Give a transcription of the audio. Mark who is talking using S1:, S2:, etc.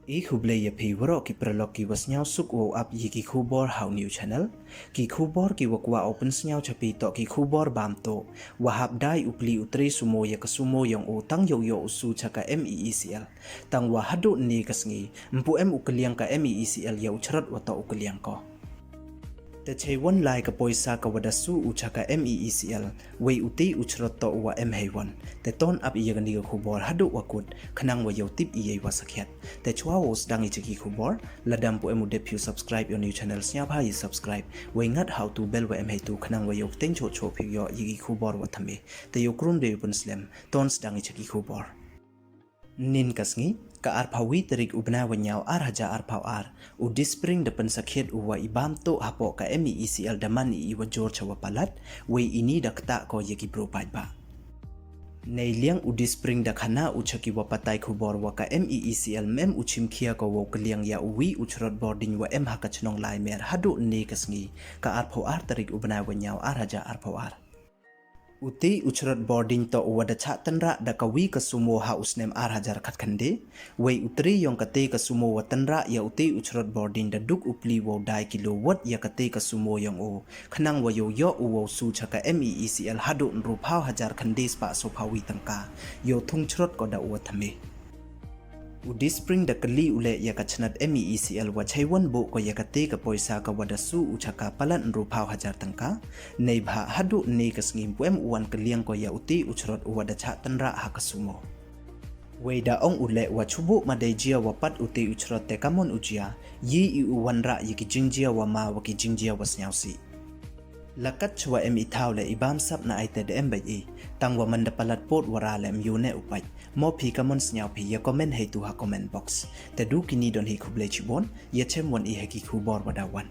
S1: Hublay ya pi waro ki pralog ki wasnyaw suk wo up yi ki khubor how new channel ki khubor ki wakwa open snyaw chapi to ki khubor bam to wahab dai upli utri sumo ya kasumo yang o tang yo yo usu chaka MEECL tang wahadu ni kasngi mpu ukliang ka MEECL ya uchrat wata ukliang ko te chewon lai ka poisa ka wadasu uchaka MEECL wei uti uchrot to wa M1 te ton up iya gani ka khubor hadu wakut khanang wa yo tip iya wasakhet te chwa wos dang ichi ki khubor ladam pu emu depyu subscribe your new channel snya bha yi subscribe wei ngat how to bell wa M2 khanang wa yo teng cho cho phi yo yi ki khubor wa thame te yo krum de pun slam ton dang ichi ki khubor nin kasngi ka arpawi terik ubna wanyaw arhaja arpaw u dispring depan sakit uwa ibam to hapo ka MEECL daman i wajor chawa palat we ini dakta ko yeki bro ba nei liang u dispring dakhana uchaki wapatai khubor wa ka MEECL mem uchim khia ko wo kliang ya uwi uchrot boarding wa em hakachnong lai mer hadu ne kasngi ka arpaw terik ubna wanyaw arhaja arpaw Uti uchrot boarding to wada tanra da kawi kasumo ha usnem arhajar khatkande wei utri yong kate kasumo watanra ya uti uchrot boarding da duk upli wo dai kilowatt ya kate kasumo yong o khanang wa yo wo su chaka MEECL hadu nru phau hajar khande spa so phawi tangka yo thung chrot ko da wa thame Udi spring da kali ule ya kachnat MEECL wa chaiwan bo ko ya kate ka poisa ka wadasu uchaka palan nru phau hajar tangka nei bha hadu ne kasngim puem uwan kaliang ko ya uti uchrot wada cha tanra hakasumo Weida ong ule wa chubu madai jia wapat uti uchrot te kamon ujia yi I uwan ra yiki jingjia wa ma wa ki jingjia wasnyausi Lakat chwa ithau le ibam sap na aited embai tangwa manda palat pot warale myune upai mo phi kamon snyau phi ya comment he tu ha comment box te du kini don hi khuble chibon ya chem won I heki khubor wadawan